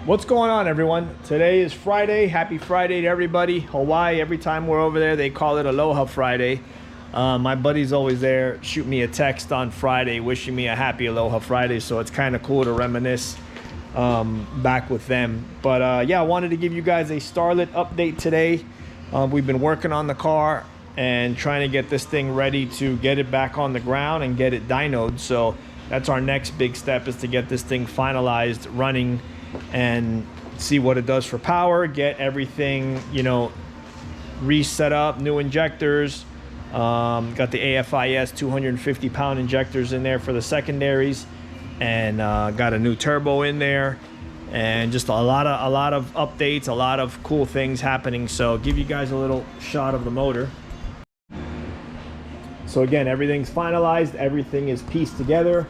What's going on, everyone? Today is Friday. Happy Friday to everybody. Hawaii, every time we're over there, they call it Aloha Friday. My buddy's always there. Shoot me a text on Friday wishing me a happy Aloha Friday, so it's kind of cool to reminisce back with them. But yeah, I wanted to give you guys a Starlet update today. We've been working on the car and trying to get this thing ready to get it back on the ground and get it dynoed. So that's our next big step, is to get this thing finalized, running, and see what it does for power, get everything, you know, reset up, new injectors. Got the AFIS 250 pound injectors in there for the secondaries, and got a new turbo in there, and just a lot of updates, a lot of cool things happening. So give you guys a little shot of the motor. So again, everything's finalized, everything is pieced together.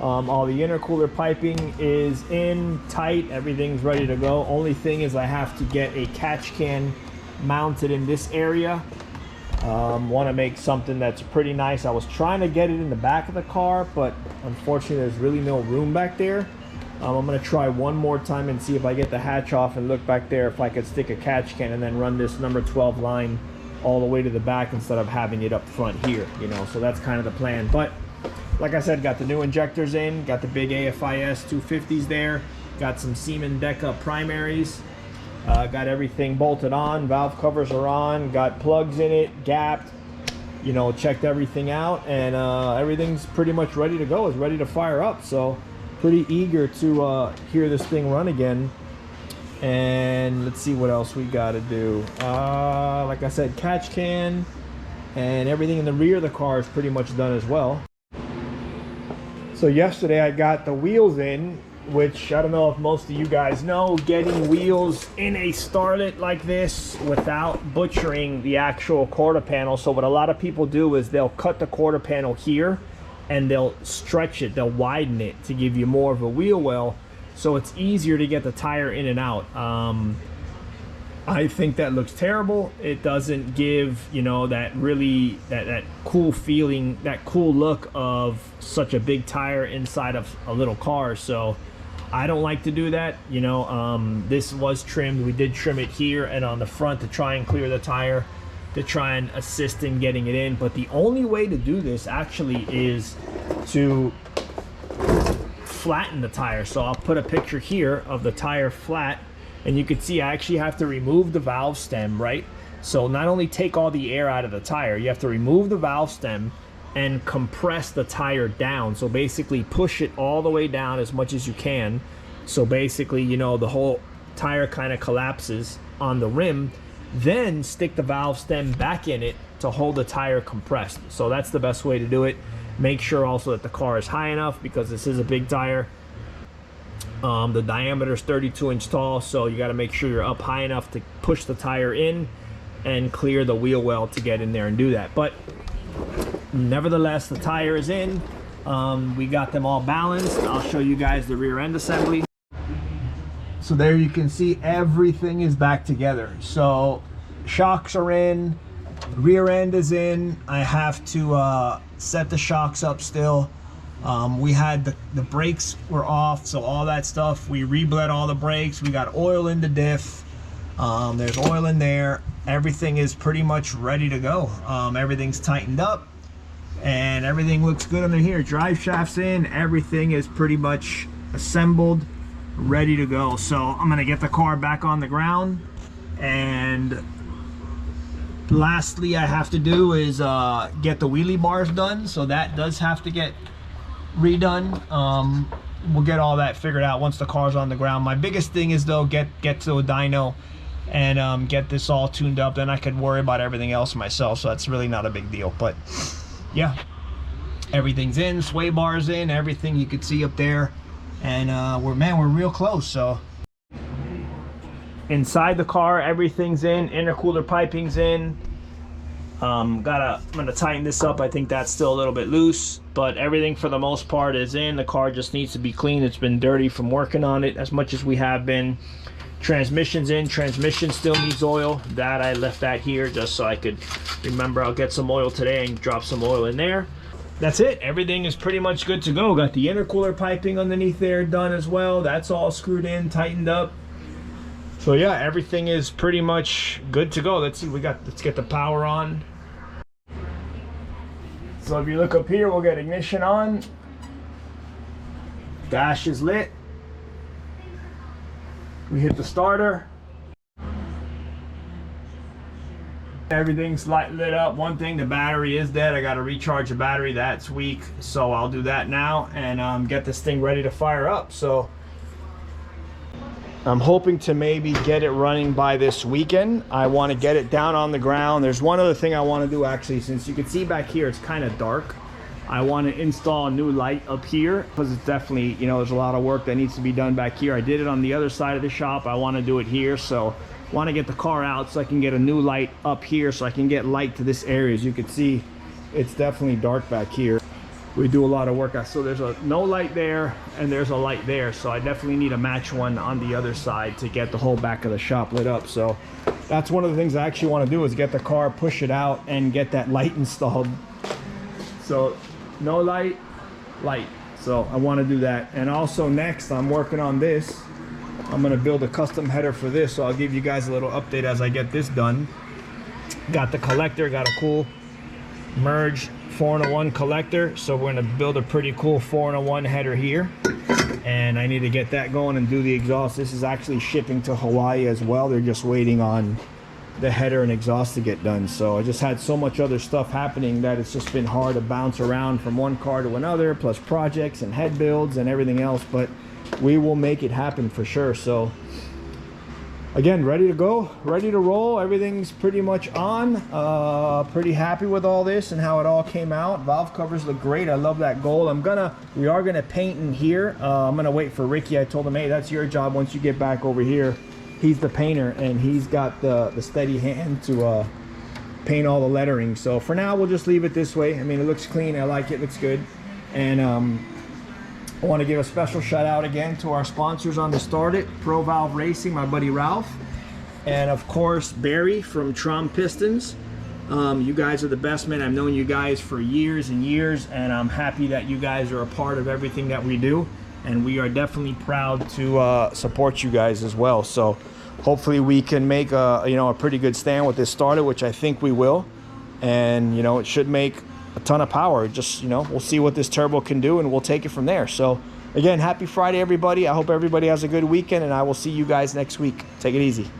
All the intercooler piping is in tight, everything's ready to go. Only thing is I have to get a catch can mounted in this area. Want to make something that's pretty nice. I was trying to get it in the back of the car, but unfortunately there's really no room back there. I'm going to try one more time and see if I get the hatch off and look back there if I could stick a catch can and then run this number 12 line all the way to the back instead of having it up front here, you know. So that's kind of the plan. But like I said, got the new injectors in, got the big AFIS 250s there, got some Siemens Deca primaries, got everything bolted on, valve covers are on, got plugs in it, gapped, you know, checked everything out, and everything's pretty much ready to go, is ready to fire up. So pretty eager to hear this thing run again. And let's see what else we got to do. Like I said, catch can, and everything in the rear of the car is pretty much done as well. So yesterday I got the wheels in, which I don't know if most of you guys know, getting wheels in a Starlet like this without butchering the actual quarter panel. So what a lot of people do is they'll cut the quarter panel here and they'll stretch it, they'll widen it to give you more of a wheel well, so it's easier to get the tire in and out. I think that looks terrible. It doesn't give, you know, that really that cool feeling, that cool look of such a big tire inside of a little car. So I don't like to do that, you know. This was trimmed. We did trim it here and on the front to try and clear the tire, to try and assist in getting it in. But the only way to do this actually is to flatten the tire. So I'll put a picture here of the tire flat, and you can see I actually have to remove the valve stem, right? So not only take all the air out of the tire, you have to remove the valve stem and compress the tire down. So basically push it all the way down as much as you can. So basically, you know, the whole tire kind of collapses on the rim. Then stick the valve stem back in it to hold the tire compressed. So that's the best way to do it. Make sure also that the car is high enough, because this is a big tire. The diameter is 32 inch tall, so you got to make sure you're up high enough to push the tire in and clear the wheel well to get in there and do that. But nevertheless, the tire is in. We got them all balanced. I'll show you guys the rear end assembly. So there you can see everything is back together. So shocks are in, rear end is in. I have to set the shocks up still. We had the brakes were off, so all that stuff, we rebled all the brakes. We got oil in the diff. There's oil in there. Everything is pretty much ready to go. Everything's tightened up and everything looks good under here. Drive shaft's in, everything is pretty much assembled, ready to go. So I'm gonna get the car back on the ground, and lastly I have to do is get the wheelie bars done. So that does have to get redone. We'll get all that figured out once the car's on the ground. My biggest thing is though, get to a dyno and get this all tuned up, then I could worry about everything else myself. So that's really not a big deal. But yeah, everything's in, sway bars in, everything you could see up there, and we're real close. So inside the car, everything's in, intercooler piping's in. I'm gonna tighten this up. I think that's still a little bit loose, but everything for the most part is in. The car just needs to be cleaned. It's been dirty from working on it as much as we have been. Transmission's in. Transmission still needs oil. That I left that here just so I could remember. I'll get some oil today and drop some oil in there. that's it. Everything is pretty much good to go. Got the intercooler piping underneath there done as well. That's all screwed in, tightened up. So yeah, everything is pretty much good to go. Let's see, let's get the power on. So if you look up here, we'll get ignition on. Dash is lit. We hit the starter. Everything's lit up. One thing, the battery is dead. I got to recharge the battery. That's weak, so I'll do that now and get this thing ready to fire up. So I'm hoping to maybe get it running by this weekend. I want to get it down on the ground. There's one other thing I want to do actually. Since you can see back here, it's kind of dark. I want to install a new light up here because it's definitely, you know, there's a lot of work that needs to be done back here. I did it on the other side of the shop. I want to do it here. So I want to get the car out so I can get a new light up here so I can get light to this area. As you can see, it's definitely dark back here. We do a lot of work. So there's no light there and there's a light there. So I definitely need a match one on the other side to get the whole back of the shop lit up. So that's one of the things I actually want to do is get the car, push it out and get that light installed. So no light, light. So I want to do that. And also next, I'm working on this. I'm going to build a custom header for this. So I'll give you guys a little update as I get this done. Got the collector, got a cool merge 4-in-1 collector. So we're going to build a pretty cool 4-in-1 header here. And I need to get that going and do the exhaust. This is actually shipping to Hawaii as well. They're just waiting on the header and exhaust to get done. So I just had so much other stuff happening that it's just been hard to bounce around from one car to another, plus projects and head builds and everything else, but we will make it happen for sure. So again, ready to go, ready to roll. Everything's pretty much on. Pretty happy with all this and how it all came out. Valve covers look great. I love that gold. We are gonna paint in here. I'm gonna wait for Ricky. I told him, hey, that's your job once you get back over here. He's the painter and he's got the steady hand to paint all the lettering. So for now, we'll just leave it this way. I mean, it looks clean. I like it. Looks good. And I want to give a special shout out again to our sponsors on the Starlet, Pro Valve Racing, my buddy Ralph, and of course Barry from Trom Pistons. You guys are the best, man. I've known you guys for years and years, and I'm happy that you guys are a part of everything that we do. And we are definitely proud to support you guys as well. So hopefully we can make a pretty good stand with this Starlet, which I think we will. And it should make a ton of power. Just we'll see what this turbo can do, and we'll take it from there. So again, happy Friday, everybody. I hope everybody has a good weekend, and I will see you guys next week. Take it easy.